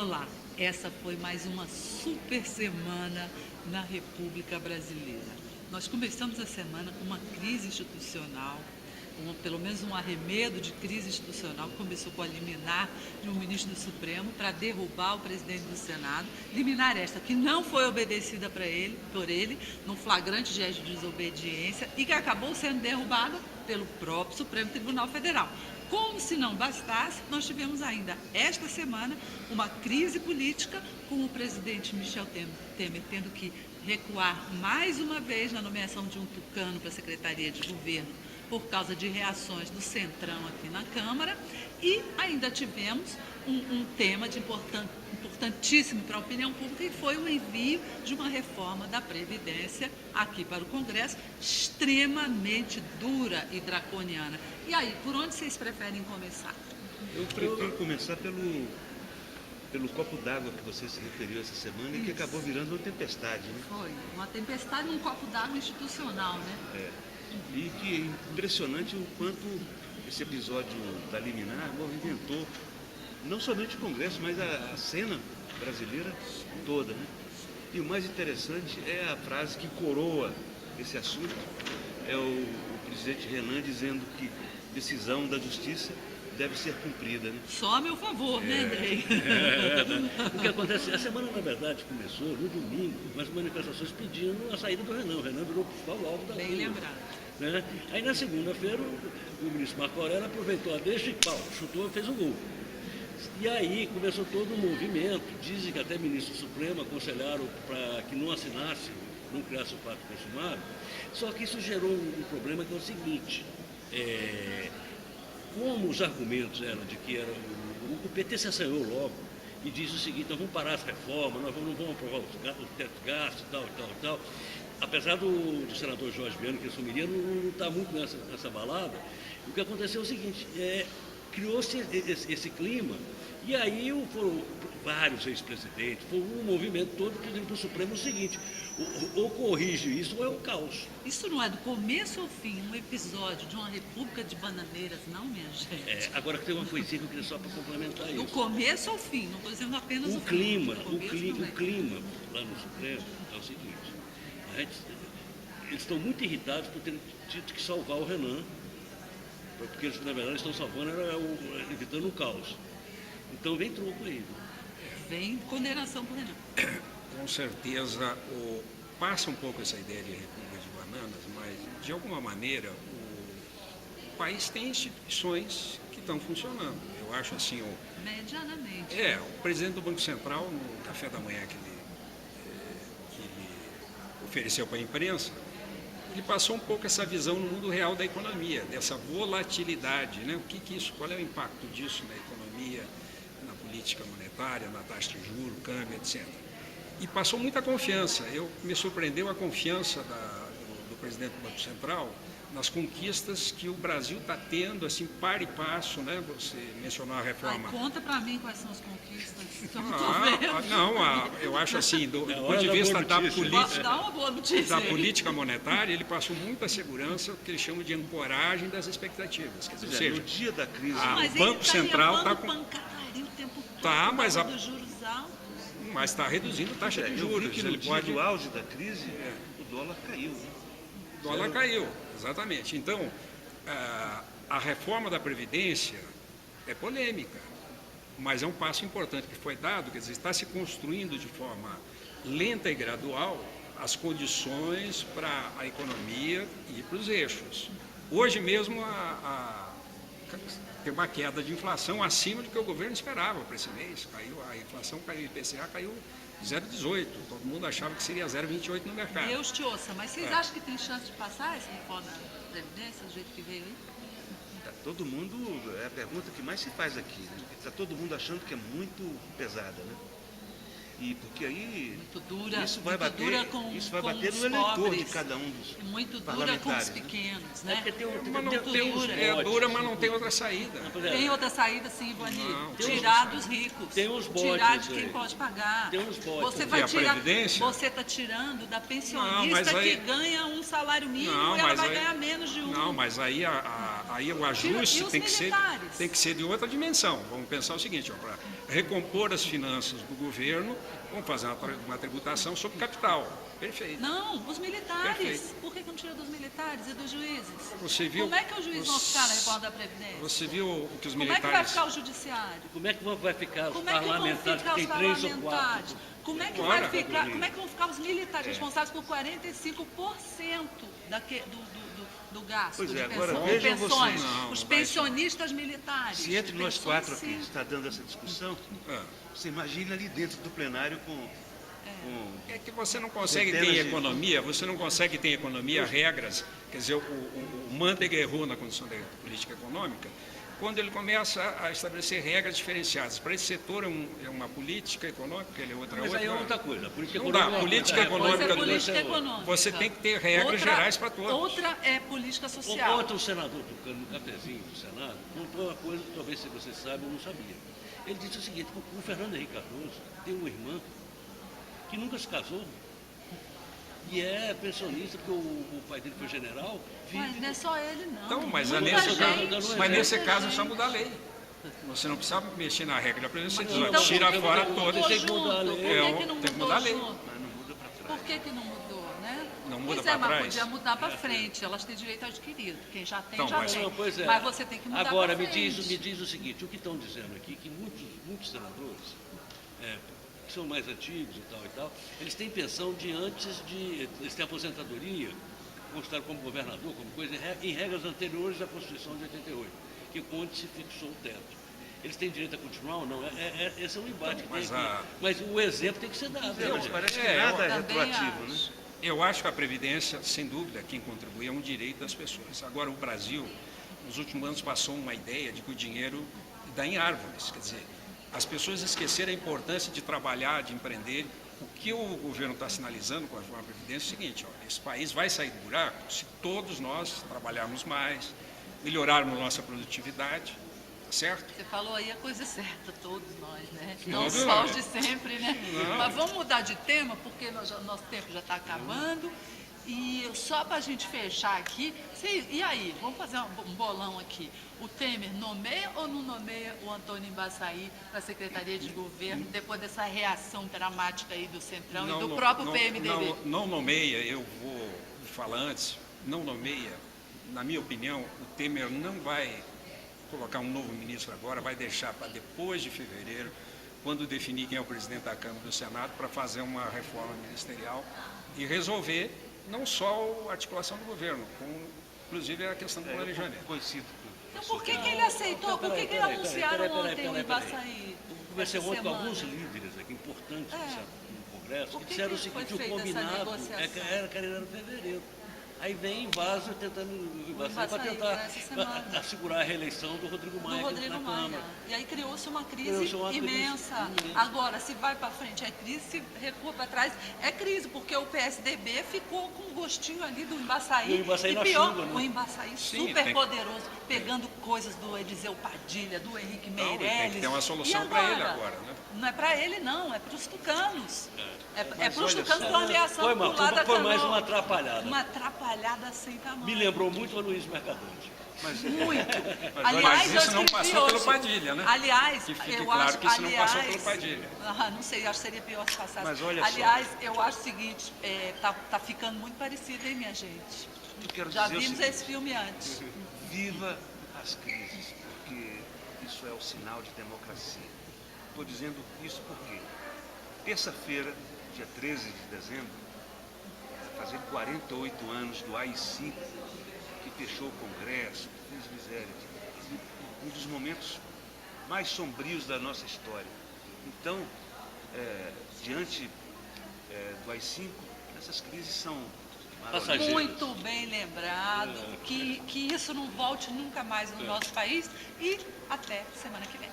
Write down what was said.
Olá, essa foi mais uma super semana na República Brasileira. Nós começamos a semana com uma crise institucional, pelo menos um arremedo de crise institucional, que começou com a liminar de um ministro do Supremo para derrubar o presidente do Senado. Liminar esta que não foi obedecida por ele, num flagrante gesto de desobediência, e que acabou sendo derrubada pelo próprio Supremo Tribunal Federal. Como se não bastasse, nós tivemos ainda esta semana uma crise política com o presidente Michel Temer tendo que recuar mais uma vez na nomeação de um tucano para a Secretaria de Governo por causa de reações do Centrão aqui na Câmara, e ainda tivemos um tema importantíssimo para a opinião pública, e foi o envio de uma reforma da Previdência aqui para o Congresso, extremamente dura e draconiana. E aí, por onde vocês preferem começar? Eu prefiro começar pelo copo d'água que você se referiu essa semana. Isso. E que acabou virando uma tempestade, né? Foi, uma tempestade num copo d'água institucional, né? É. E que é impressionante o quanto esse episódio da liminar movimentou não somente o Congresso, mas a cena brasileira toda, né? E o mais interessante é a frase que coroa esse assunto, é o presidente Renan dizendo que decisão da justiça deve ser cumprida, né? Só a meu favor, né, Andrei? O que acontece, a semana, na verdade, começou no domingo, com as manifestações pedindo a saída do Renan. O Renan virou o principal alvo da Bem lembrado. Né? Aí, na segunda-feira, o ministro Marco Aurélio aproveitou a deixa e pau, chutou e fez o gol. E aí começou todo um movimento. Dizem que até ministro Supremo aconselharam para que não assinasse, não criasse o fato consumado. Só que isso gerou um problema que é o seguinte: como os argumentos eram de que o PT se assanhou logo e disse o seguinte: nós vamos parar as reformas, nós não vamos aprovar o teto de gastos, tal. Apesar do senador Jorge Viana, que assumiria, não está muito nessa balada. O que aconteceu é o seguinte: criou-se esse clima, e aí foram vários ex-presidentes, foi um movimento todo pedindo para o Supremo o seguinte: ou corrige isso ou é um caos. Isso não é do começo ao fim um episódio de uma república de bananeiras, não, minha gente? Agora tem uma coisinha que eu queria só para complementar isso. Do começo ao fim, não estou dizendo apenas o clima. fim. O clima lá no Supremo é o seguinte: eles estão muito irritados por terem tido que salvar o Renan, porque eles, na verdade, estão salvando, evitando o caos. Então vem troco aí. Vem condenação para o Renan. Com certeza, passa um pouco essa ideia de república de bananas, mas, de alguma maneira, o país tem instituições que estão funcionando. Eu acho assim, medianamente. O presidente do Banco Central, no café da manhã que ele ofereceu para a imprensa, ele passou um pouco essa visão no mundo real da economia, dessa volatilidade, né? Qual é o impacto disso na economia, na política monetária, na taxa de juros, câmbio, etc. E passou muita confiança. Me surpreendeu a confiança do presidente do Banco Central nas conquistas que o Brasil está tendo, assim, par e passo, né? Você mencionou a reforma. Conta para mim quais são as conquistas que eu não estou vendo. Eu acho assim, do ponto de vista da política, dá uma boa notícia da política monetária, ele passou muita segurança, o que eles chamam de ancoragem das expectativas. Quer dizer, ou seja, no dia da crise, o Banco Central está com... pancadaria o tempo todo, mas dos juros altos. Mas está reduzindo a taxa de juros. Eu vi que no dia do auge da crise, o dólar caiu. Né? O dólar caiu, exatamente. Então, a reforma da Previdência é polêmica, mas é um passo importante que foi dado, quer dizer, está se construindo de forma lenta e gradual as condições para a economia ir para os eixos. Hoje mesmo tem uma queda de inflação acima do que o governo esperava para esse mês. A inflação caiu, o IPCA caiu 0,18. Todo mundo achava que seria 0,28 no mercado. Deus te ouça, mas vocês acham que tem chance de passar essa reforma da Previdência do jeito que veio aí? Tá todo mundo, é a pergunta que mais se faz aqui, né? Está todo mundo achando que é muito pesada, né? E porque aí muito dura, isso vai bater no os eleitor pobres, de cada um dos muito dura com os pequenos, né? É dura, mas não tem outra saída. Tem outra saída, sim, Ivani. Tirar dos ricos. Tem uns bodes, tirar de quem pode pagar. Tem uns bodes. Você vai tirar. Você está tirando da pensionista que ganha um salário mínimo e ela vai ganhar menos de um. Não, mas aí a Aí o E ajuste os tem que militares? ser de outra dimensão. Vamos pensar o seguinte, para recompor as finanças do governo, vamos fazer uma tributação sobre capital. Perfeito. Não, os militares. Perfeito. Por que não tira dos militares e dos juízes? Você viu, Como é que os juízes vão ficar na reforma da Previdência? Você viu o que os Como é que vai militares... ficar o judiciário? Como é que vai ficar os Como é que vão parlamentares ficar que os tem 3 ou parlamentares? 4? Como é que Agora, vai ficar? Como é que vão ficar os militares responsáveis por 45% do gasto Pois de é, agora pensão, vejam pensões? vocês. Não, Os não vai pensionistas militares. Se entre de nós pensões, quatro aqui sim. está dando essa discussão, Ah, você imagina ali dentro do plenário com é que você não consegue Centenas ter de- economia, você não consegue ter economia, regras. Quer dizer, o Mantega errou na condição da política econômica quando ele começa a estabelecer regras diferenciadas. Para esse setor é uma política econômica, ele é outra. Mas aí é outra coisa. A política Não dá. econômica é uma Política coisa. econômica Coisa é do- política Outra- econômica. Você tem que ter regras gerais para todos. Outra é política social. Ontem o senador tocando no cafezinho do Senado contou uma coisa que talvez se você sabe eu não sabia. Ele disse o seguinte, o Fernando Henrique Cardoso tem uma irmã que nunca se casou e é pensionista, porque o pai dele foi general, Mas vive... não é só ele, não. Então, mas Muita nesse, gente, caso, mas nesse muita caso é gente. só mudar a lei. Você não precisa mexer na regra, você diz, Então, olha, por tira que fora não todas. mudou Tem que mudar a junto? lei. Por que que não Tem que mudou mudar a lei. junto? mas não muda para trás. Por que não mudou, né? Não muda Pois pra é, mas trás. podia mudar para frente. Elas têm direito adquirido. Quem já tem, Então, já mas- tem. Não, pois é. Mas você tem que mudar Agora, para me frente. diz o seguinte, o que estão dizendo aqui, que muitos senadores, que são mais antigos e tal, eles têm pensão de antes de... Eles têm aposentadoria, considerado como governador, como coisa, em regras anteriores à Constituição de 88, que onde se fixou o teto. Eles têm direito a continuar ou não? Esse é um embate que tem Mas aqui. Mas o exemplo tem que ser dado. Mas parece que É, nada é Também retroativo, né? acho. Eu acho que a Previdência, sem dúvida, quem contribui é um direito das pessoas. Agora, o Brasil, nos últimos anos, passou uma ideia de que o dinheiro dá em árvores. Quer dizer, as pessoas esqueceram a importância de trabalhar, de empreender. O que o governo está sinalizando com a reforma da Previdência é o seguinte, ó, esse país vai sair do buraco se todos nós trabalharmos mais, melhorarmos nossa produtividade, tá certo? Você falou aí a coisa certa, todos nós, né? Não, Não não só é. os de sempre, né? Não. Mas vamos mudar de tema, porque nosso tempo já está acabando. E só para a gente fechar aqui, e aí, vamos fazer um bolão aqui. O Temer nomeia ou não nomeia o Antônio Embaçaí para a Secretaria de Governo, depois dessa reação dramática aí do Centrão e do próprio PMDB? Não nomeia, eu vou falar antes, não nomeia, na minha opinião, o Temer não vai colocar um novo ministro agora, vai deixar para depois de fevereiro, quando definir quem é o presidente da Câmara e do Senado, para fazer uma reforma ministerial e resolver não só a articulação do governo, como inclusive a questão do Eu planejamento. coincido. Então por que ele aceitou? Por que anunciaram ontem o Embaçaí? Conversei ontem com semana? alguns líderes aqui importantes no Congresso, Por que que disseram o que foi seguinte, o feita essa combinado negociação? era em fevereiro. Aí vem Vaso tentando para Embaçaí tentar essa semana. assegurar a reeleição do Rodrigo Maia Do aqui Rodrigo na Maia. Câmara. E aí criou-se uma crise Criou-se uma crise imensa. imensa. Agora, se vai para frente é crise, se recua para trás é crise, porque o PSDB ficou com um gostinho ali do Embaçaí. E o Embaçaí e na pior, chuva, né? o Embaçaí Sim, super tem- poderoso, pegando coisas do Eliseu Padilha, do Henrique Não, e Meirelles. tem que ter uma E solução para ele agora, né? Não é para ele, não, é para os tucanos. É Mas para os olha tucanos só, que estão ameaçando Foi, pular da foi mais canoa. uma atrapalhada. Uma atrapalhada sem tamanho. Me lembrou muito a Luiz Mercadante. Muito. Mas isso eu não escrevi passou pelo hoje. Padilha, né? Aliás, Que fique eu claro acho que isso não passou aliás, pelo Padilha. Não sei, acho que seria pior se passasse. Mas olha só. aliás, eu acho o seguinte, tá ficando muito parecido, hein, minha gente? Eu quero Já dizer o vimos seguinte, esse filme antes. Viva as crises, porque isso é o sinal de democracia. Estou dizendo isso porque terça-feira, dia 13 de dezembro, vai fazer 48 anos do AI-5, que fechou o Congresso, que fez miséria. Um dos momentos mais sombrios da nossa história. Então, diante do AI-5, essas crises são Passageiras. Muito bem lembrado, que isso não volte nunca mais no nosso país e até semana que vem.